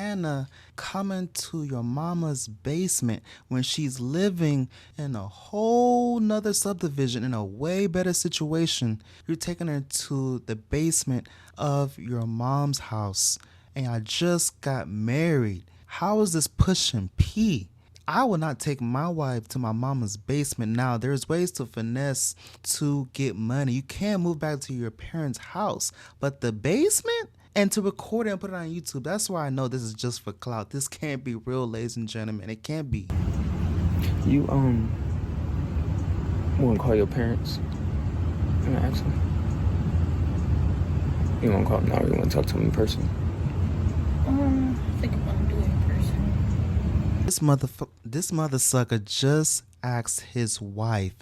Hannah coming to your mama's basement when she's living in a whole nother subdivision in a way better situation? You're taking her to the basement of your mom's house, and I just got married. How is this pushing P? I would not take my wife to my mama's basement. Now, there's ways to finesse to get money. You can't move back to your parents' house, but the basement? And to record it and put it on YouTube, that's why I know this is just for clout. This can't be real, ladies and gentlemen. It can't be. You wanna call your parents and ask them? You wanna call them now or you wanna talk to them in person? I think I want to do it in person. This mother sucker just asked his wife,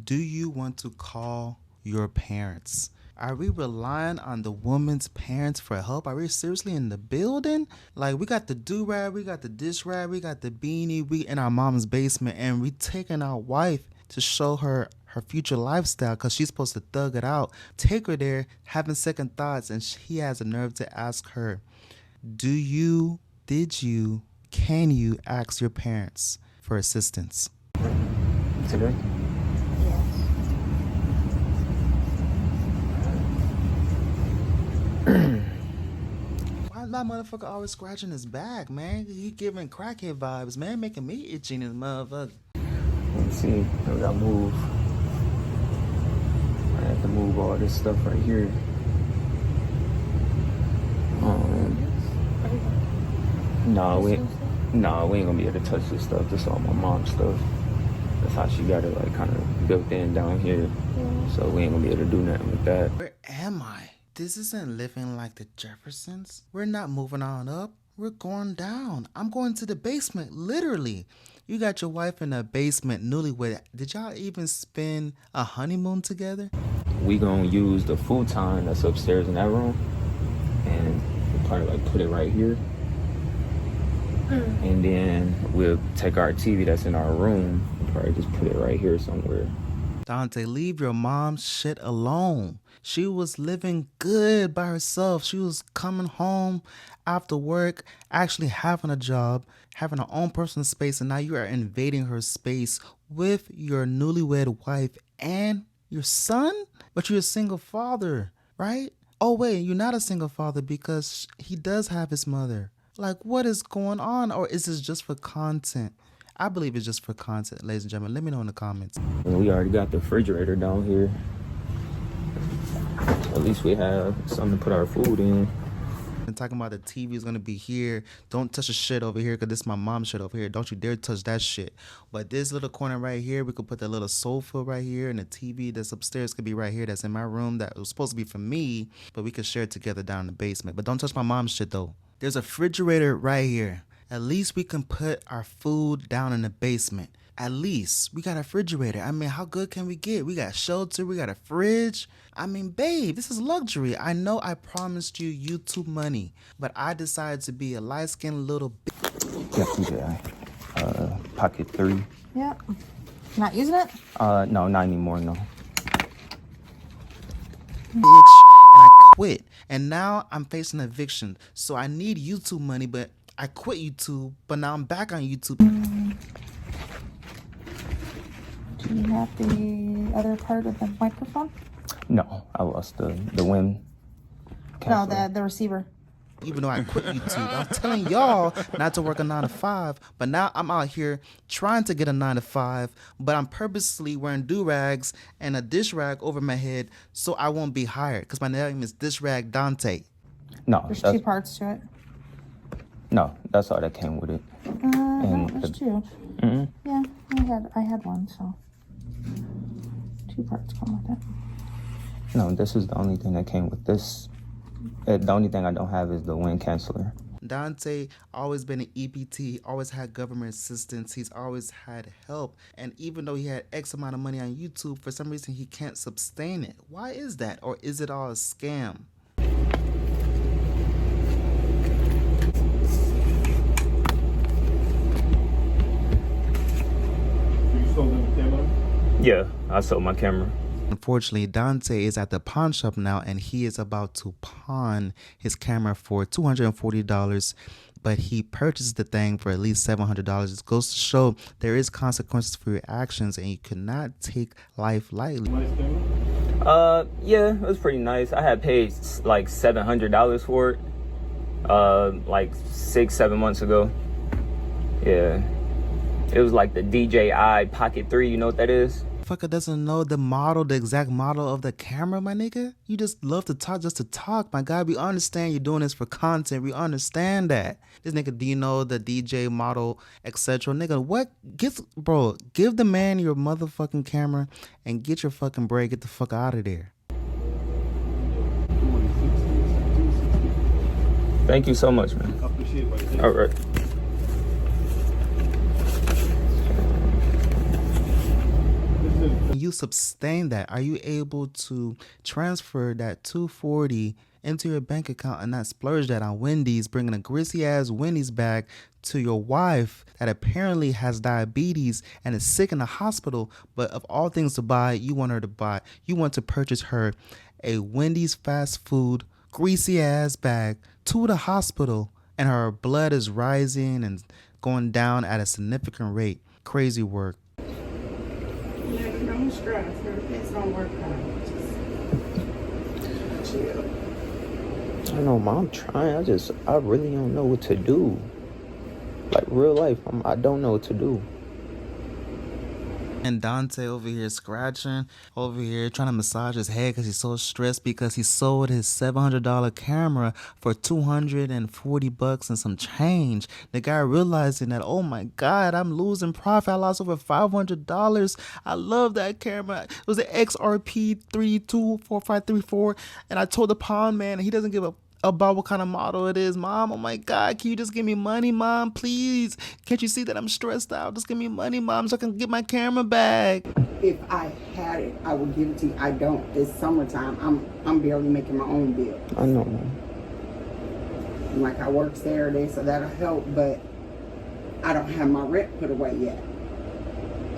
do you want to call your parents? Are we relying on the woman's parents for help? Are we seriously in the building? Like, we got the do-rag, we got the dish rag, we got the beanie, we in our mom's basement, and we taking our wife to show her her future lifestyle because she's supposed to thug it out. Take her there, having second thoughts, and he has the nerve to ask her, can you ask your parents for assistance? Today? Why is that motherfucker always scratching his back, man? He giving crackhead vibes, man, making me itchy in his motherfucker. Let's see, I gotta move. I have to move all this stuff right here. No, we ain't gonna be able to touch this stuff. This is all my mom's stuff. That's how she got it, like, kind of built in down here. So we ain't gonna be able to do nothing with that. Where am I? This isn't living like the Jeffersons. We're not moving on up. We're going down. I'm going to the basement, literally. You got your wife in the basement, newlywed. Did y'all even spend a honeymoon together? We gonna use the futon that's upstairs in that room, and we'll probably like put it right here. And then we'll take our TV that's in our room and probably just put it right here somewhere. Dontay, leave your mom's shit alone. She was living good by herself. She was coming home after work, actually having a job, having her own personal space, and now you are invading her space with your newlywed wife and your son? But you're a single father, right? Oh, wait, you're not a single father because he does have his mother. Like, what is going on? Or is this just for content? I believe it's just for content, ladies and gentlemen. Let me know in the comments. And we already got the refrigerator down here. At least we have something to put our food in. And talking about the TV is gonna be here. Don't touch the shit over here because this is my mom's shit over here. Don't you dare touch that shit. But this little corner right here, we could put the little sofa right here, and the TV that's upstairs could be right here. That's in my room. That was supposed to be for me, but we could share it together down in the basement. But don't touch my mom's shit though. There's a refrigerator right here. At least we can put our food down in the basement. At least we got a refrigerator. I mean, how good can we get? We got shelter, we got a fridge. I mean, babe, this is luxury. I know I promised you YouTube money, but I decided to be a light-skinned little bitch. Yeah, pocket 3. Yeah. Not using it? No, not anymore, no. Bitch, and I quit. And now I'm facing eviction. So I need YouTube money, but I quit YouTube, but now I'm back on YouTube. Do you have the other part of the microphone? No, I lost the WIM. No, the receiver. Even though I quit YouTube, I'm telling y'all not to work a 9 to 5, but now I'm out here trying to get a 9 to 5, but I'm purposely wearing do-rags and a dish rag over my head so I won't be hired because my name is Dish Rag Dontay. No, There's 2 parts to it. No, that's all that came with it. No, there's 2. Yeah, I had one, so 2 parts come with it. No, this is the only thing that came with this. The only thing I don't have is the wind canceller. Dontay always been an EPT, always had government assistance, he's always had help, and even though he had X amount of money on YouTube, for some reason he can't sustain it. Why is that? Or is it all a scam? Yeah, I sold my camera. Unfortunately, Dontay is at the pawn shop now and he is about to pawn his camera for $240, but he purchased the thing for at least $700. It goes to show there is consequences for your actions, and you cannot take life lightly. Yeah, it was pretty nice. I had paid like $700 for it, like 6-7 months ago. Yeah, it was like the DJI Pocket 3. You know what that is? Fucker doesn't know the model, the exact model of the camera, my nigga. You just love to talk just to talk, my guy. We understand you're doing this for content. We understand that. This nigga, do you know the DJ model, etc.? Nigga, what? Bro, give the man your motherfucking camera and get your fucking break. Get the fuck out of there. Thank you so much, man. I appreciate it. All right. You sustain that. Are you able to transfer that $240 into your bank account and not splurge that on Wendy's, bringing a greasy ass Wendy's bag to your wife that apparently has diabetes and is sick in the hospital, but of all things to buy, you want to purchase her a Wendy's fast food greasy ass bag to the hospital, and her blood is rising and going down at a significant rate. Crazy work. Yeah, don't stress. Everything's gonna work out. Just chill. I know, Mom. I'm trying. I really don't know what to do. Like real life, I don't know what to do. And Dontay over here scratching, over here trying to massage his head because he's so stressed because he sold his $700 camera for $240 and some change. The guy realizing that, oh my God, I'm losing profit. I lost over $500. I love that camera. It was an XRP 324534, and I told the pawn man, and he doesn't give a about what kind of model it is. Mom, oh my God, can you just give me money, Mom, please? Can't you see that I'm stressed out? Just give me money, Mom, so I can get my camera back. If I had it, I would give it to you. I don't. It's summertime. I'm barely making my own bill. I know, Mom. Like, I work Saturday, so that'll help, but I don't have my rent put away yet.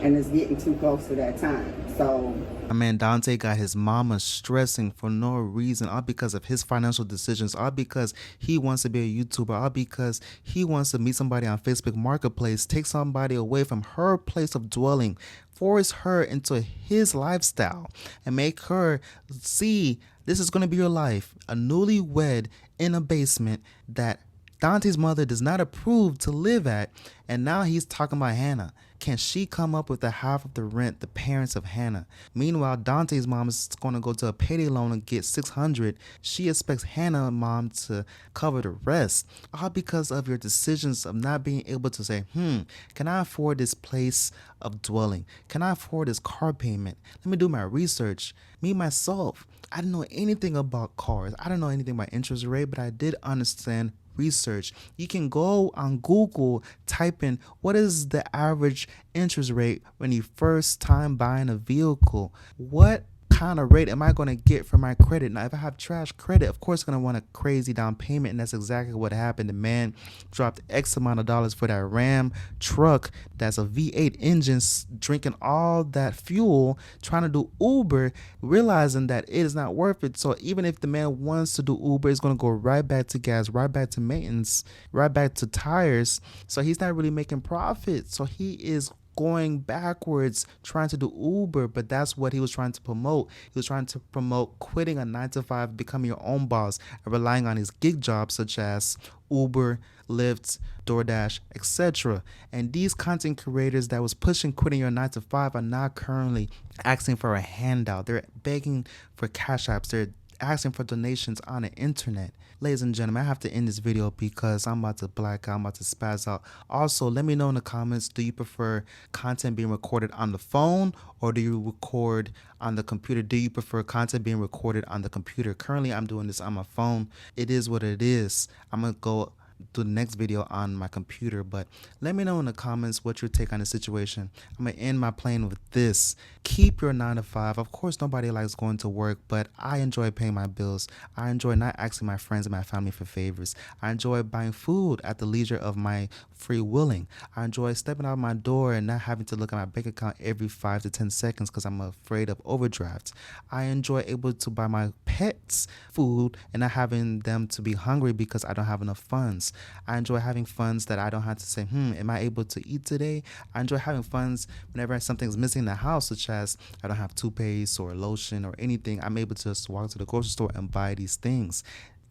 And it's getting too close to that time. So my man Dontay got his mama stressing for no reason, all because of his financial decisions, all because he wants to be a YouTuber, all because he wants to meet somebody on Facebook Marketplace, take somebody away from her place of dwelling, force her into his lifestyle, and make her see this is going to be your life, a newlywed in a basement that Dontay's mother does not approve to live at. And now he's talking about Hannah. Can she come up with the half of the rent, the parents of Hannah? Meanwhile, Dontay's mom is going to go to a payday loan and get $600. She expects Hannah's mom to cover the rest. All because of your decisions of not being able to say, can I afford this place of dwelling? Can I afford this car payment? Let me do my research. Me, myself, I didn't know anything about cars. I didn't know anything about interest rate, but I did understand research. You can go on Google, type in what is the average interest rate when you first time buying a vehicle. What kind of rate am I going to get for my credit? Now, if I have trash credit, of course, I'm going to want a crazy down payment, and that's exactly what happened. The man dropped X amount of dollars for that Ram truck that's a V8 engine, drinking all that fuel, trying to do Uber, realizing that it is not worth it. So even if the man wants to do Uber, it's going to go right back to gas, right back to maintenance, right back to tires. So he's not really making profit. So he is going backwards trying to do Uber, but that's what he was trying to promote. He was trying to promote quitting a 9-to-5, becoming your own boss, and relying on his gig jobs such as Uber, Lyft, DoorDash, etc. And these content creators that was pushing quitting your 9-to-5 are now currently asking for a handout. They're begging for cash apps. They're asking for donations on the internet. Ladies and gentlemen, I have to end this video because I'm about to black out. I'm about to spaz out. Also, let me know in the comments, do you prefer content being recorded on the phone or do you record on the computer? Do you prefer content being recorded on the computer? Currently, I'm doing this on my phone. It is what it is. I'm going to go do the next video on my computer, but let me know in the comments what your take on the situation. I'm gonna end my plane with this: keep your 9-to-5. Of course, nobody likes going to work, but I enjoy paying my bills. I enjoy not asking my friends and my family for favors. I enjoy buying food at the leisure of my free willing. I enjoy stepping out my door and not having to look at my bank account every 5 to 10 seconds because I'm afraid of overdrafts. I enjoy able to buy my pets food and not having them to be hungry because I don't have enough funds. I enjoy having funds that I don't have to say, am I able to eat today? I enjoy having funds whenever something's missing in the house, such as I don't have toothpaste or lotion or anything. I'm able to just walk to the grocery store and buy these things.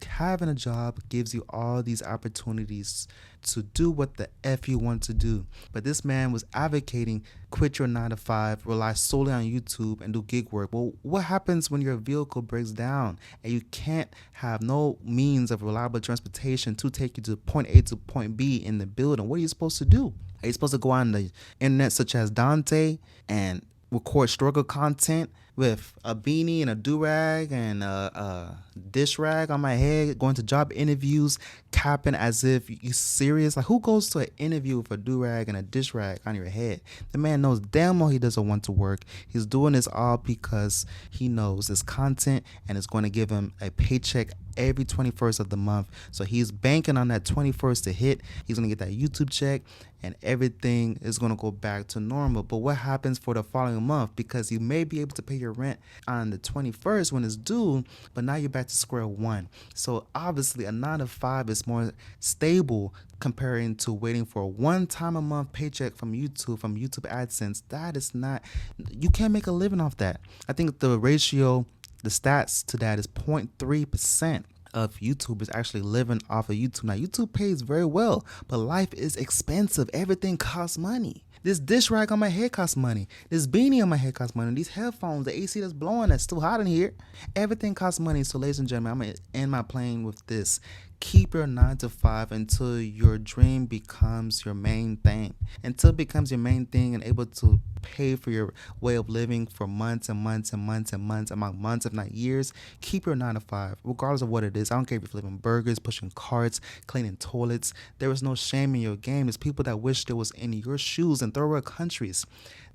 Having a job gives you all these opportunities to do what the F you want to do. But this man was advocating quit your 9 to 5, rely solely on YouTube and do gig work. Well, what happens when your vehicle breaks down and you can't have no means of reliable transportation to take you to point A to point B in the building? What are you supposed to do? Are you supposed to go on the internet such as Dontay and record struggle content with a beanie and a do-rag and a dish rag on my head, going to job interviews, capping as if you serious? Like, who goes to an interview with a do-rag and a dish rag on your head? The man knows damn well he doesn't want to work. He's doing this all because he knows it's content and it's going to give him a paycheck every 21st of the month. So he's banking on that 21st to hit. He's going to get that YouTube check and everything is going to go back to normal. But what happens for the following month? Because you may be able to pay your rent on the 21st when it's due, but now you're back to square one. So obviously a 9 to 5 is more stable comparing to waiting for a one-time a month paycheck from YouTube AdSense. That is not, you can't make a living off that. I think the ratio, the stats to that is 0.3% of YouTubers actually living off of YouTube. Now, YouTube pays very well, but life is expensive. Everything costs money. This dish rag on my head costs money. This beanie on my head costs money. These headphones, the AC that's blowing, that's still hot in here. Everything costs money. So, ladies and gentlemen, I'm going to end my plane with this. Keep your 9 to 5 until your dream becomes your main thing. Until it becomes your main thing and able to pay for your way of living for months and months and months and months, among months, if not years. Keep your 9 to 5, regardless of what it is. I don't care if you're flipping burgers, pushing carts, cleaning toilets. There is no shame in your game. There's people that wish they was in your shoes in third world countries.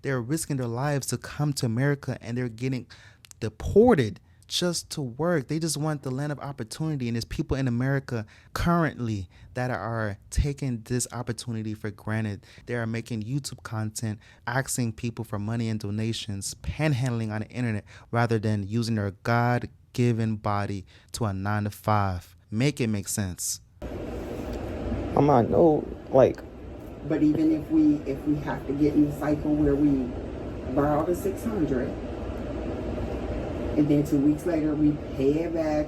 They're risking their lives to come to America and they're getting deported just to work. They just want the land of opportunity, and there's people in America currently that are taking this opportunity for granted. They are making YouTube content, asking people for money and donations, panhandling on the internet rather than using their God-given body to a 9 to 5. Make it make sense. I'm not But even if we have to get in the cycle where we borrow the $600 and then 2 weeks later we pay it back